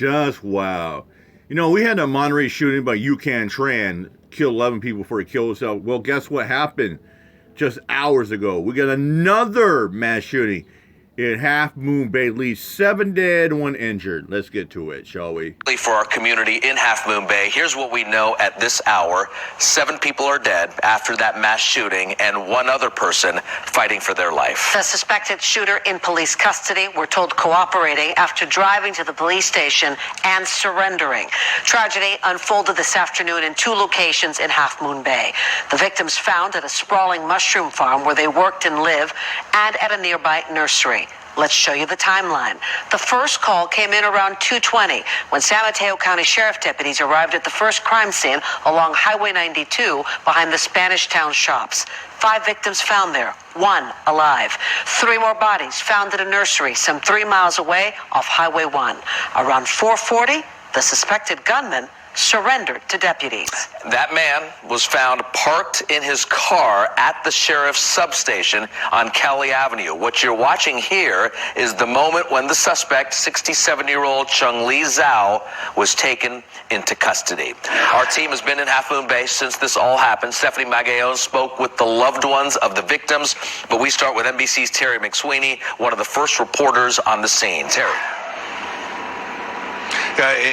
Just wow. You know, we had a Monterey shooting by Yucan Tran, killed 11 people before he killed himself. Well, guess what happened just hours ago? We got another mass shooting in Half Moon Bay, leaves 7 dead, 1 injured. Let's get to it, shall we? For our community in Half Moon Bay, here's what we know at this hour. 7 people are dead after that mass shooting and 1 other person fighting for their life. The suspected shooter in police custody, we're told cooperating after driving to the police station and surrendering. Tragedy unfolded this afternoon in 2 locations in Half Moon Bay. The victims found at a sprawling mushroom farm where they worked and live, and at a nearby nursery. Let's show you the timeline. The first call came in around 2:20 when San Mateo County Sheriff deputies arrived at the first crime scene along Highway 92 behind the Spanish Town shops. 5 victims found there, 1 alive. 3 more bodies found at a nursery some 3 miles away off Highway 1. Around 4:40, the suspected gunman surrendered to deputies. That man was found parked in his car at the sheriff's substation on Kelly Avenue. What you're watching here is the moment when the suspect, 67-year-old Chung Lee Zhao, was taken into custody. Our team has been in Half Moon Bay since this all happened. Stephanie Magallon spoke with the loved ones of the victims, but we start with NBC's Terry McSweeney, one of the first reporters on the scene. Terry.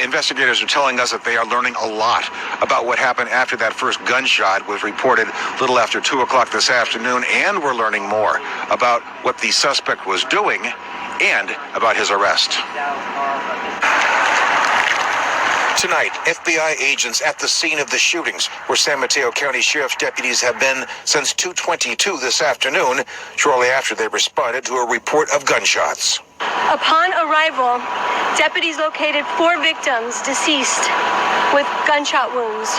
Investigators are telling us that they are learning a lot about what happened after that first gunshot was reported a little after 2 o'clock this afternoon, and we're learning more about what the suspect was doing and about his arrest. Tonight, FBI agents at the scene of the shootings, where San Mateo County Sheriff's deputies have been since 2:22 this afternoon, shortly after they responded to a report of gunshots. Upon arrival, deputies located 4 victims deceased with gunshot wounds.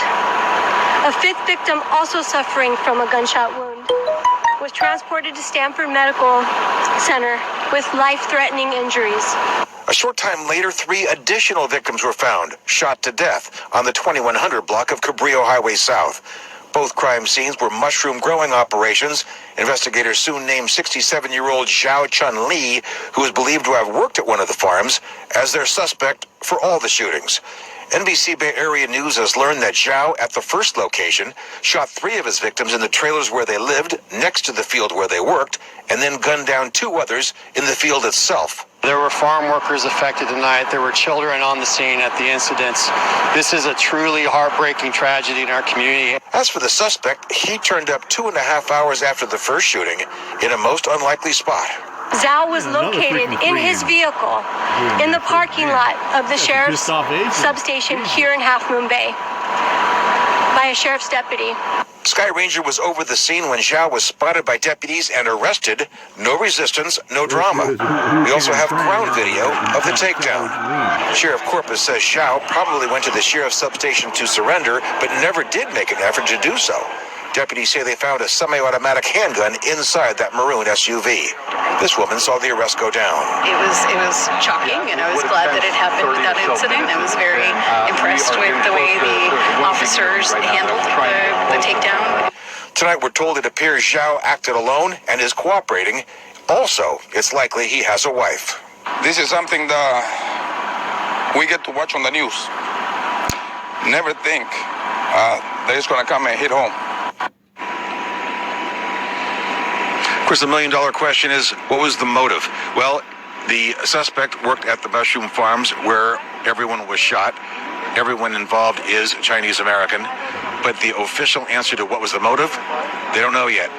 A 5th victim, also suffering from a gunshot wound, was transported to Stanford Medical Center with life-threatening injuries. A short time later, 3 additional victims were found, shot to death on the 2100 block of Cabrillo Highway South. Both crime scenes were mushroom growing operations. Investigators soon named 67-year-old Zhao Chun Li, who is believed to have worked at one of the farms, as their suspect for all the shootings. NBC Bay Area News has learned that Zhao, at the first location, shot 3 of his victims in the trailers where they lived, next to the field where they worked, and then gunned down 2 others in the field itself. There were farm workers affected tonight. There were children on the scene at the incidents. This is a truly heartbreaking tragedy in our community. As for the suspect, he turned up 2.5 hours after the first shooting in a most unlikely spot. Zhao was located in his vehicle in the parking lot of the sheriff's substation here in Half Moon Bay by a sheriff's deputy. Sky Ranger was over the scene when Zhao was spotted by deputies and arrested. No resistance, no drama. We also have ground video of the takedown. Sheriff Corpus says Zhao probably went to the sheriff's substation to surrender, but never did make an effort to do so. Deputies say they found a semi-automatic handgun inside that maroon SUV. This woman saw the arrest go down. It was shocking, and I was glad that it happened without incident. I was very impressed with the way the officers handled the takedown. Tonight we're told it appears Zhao acted alone and is cooperating. Also, it's likely he has a wife. This is something that we get to watch on the news. Never think that it's going to come and hit home. Of course, the $1 million question is, what was the motive? Well, the suspect worked at the mushroom farms where everyone was shot. Everyone involved is Chinese American. But the official answer to what was the motive, they don't know yet.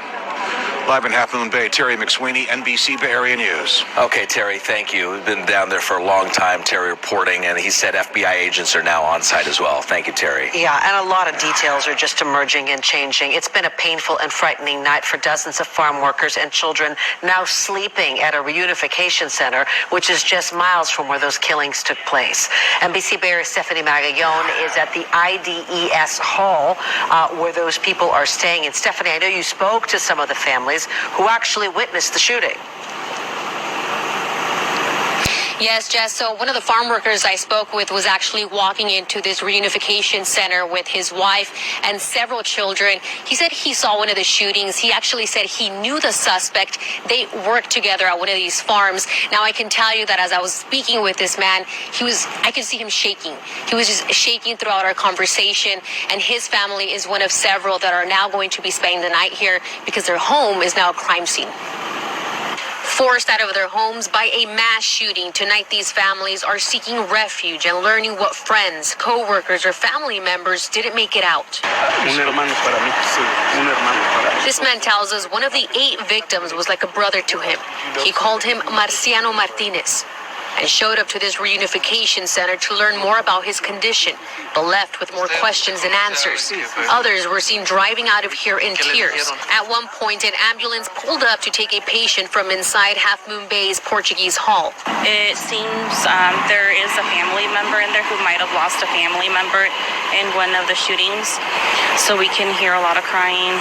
Live in Half Moon Bay, Terry McSweeney, NBC Bay Area News. Okay, Terry, thank you. We've been down there for a long time, Terry reporting, and he said FBI agents are now on site as well. Thank you, Terry. Yeah, and a lot of details are just emerging and changing. It's been a painful and frightening night for dozens of farm workers and children now sleeping at a reunification center, which is just miles from where those killings took place. NBC Bay Area Stephanie Magallon is at the IDES Hall where those people are staying. And Stephanie, I know you spoke to some of the families who actually witnessed the shooting. Yes, Jess. So one of the farm workers I spoke with was actually walking into this reunification center with his wife and several children. He said he saw one of the shootings. He actually said he knew the suspect. They worked together at one of these farms. Now, I can tell you that as I was speaking with this man, I could see him shaking. He was just shaking throughout our conversation, and his family is one of several that are now going to be spending the night here because their home is now a crime scene. Forced out of their homes by a mass shooting, tonight these families are seeking refuge and learning what friends, co-workers, or family members didn't make it out. This man tells us one of the 8 victims was like a brother to him. He called him Marciano Martinez and showed up to this reunification center to learn more about his condition, but left with more questions than answers. Others were seen driving out of here in tears. At one point, an ambulance pulled up to take a patient from inside Half Moon Bay's Portuguese Hall. It seems there is a family member in there who might have lost a family member in one of the shootings, so we can hear a lot of crying.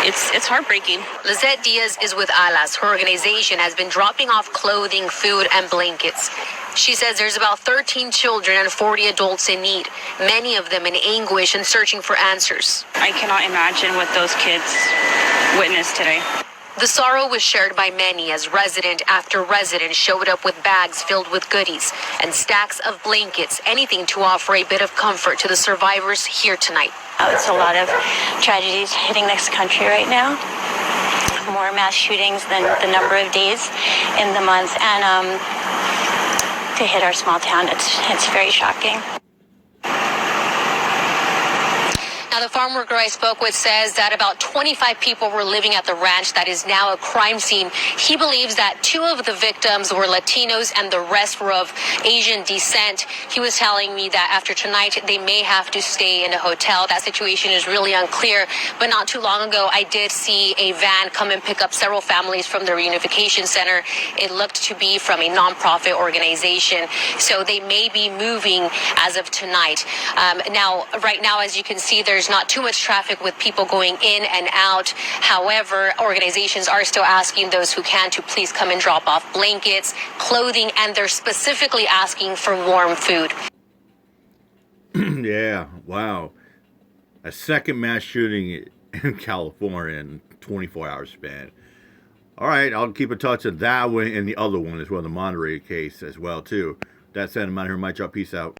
It's heartbreaking. Lizette Diaz is with Alas. Her organization has been dropping off clothing, food, and blankets. She says there's about 13 children and 40 adults in need, many of them in anguish and searching for answers. I cannot imagine what those kids witnessed today. The sorrow was shared by many as resident after resident showed up with bags filled with goodies and stacks of blankets, anything to offer a bit of comfort to the survivors here tonight. It's a lot of tragedies hitting this country right now. More mass shootings than the number of days in the month, and to hit our small town, it's very shocking. Now, the farm worker I spoke with says that about 25 people were living at the ranch that is now a crime scene. He believes that 2 of the victims were Latinos and the rest were of Asian descent. He was telling me that after tonight, they may have to stay in a hotel. That situation is really unclear. But not too long ago, I did see a van come and pick up several families from the reunification center. It looked to be from a nonprofit organization. So they may be moving as of tonight. Right now, as you can see, there's not too much traffic with people going in and out. However, organizations are still asking those who can to please come and drop off blankets, clothing, and they're specifically asking for warm food. Yeah, wow. A second mass shooting in California in 24-hour span. All right, I'll keep in touch with that one and the other one as well, the Monterey case as well, too. That said, I'm out here, Mike Chop. Peace out.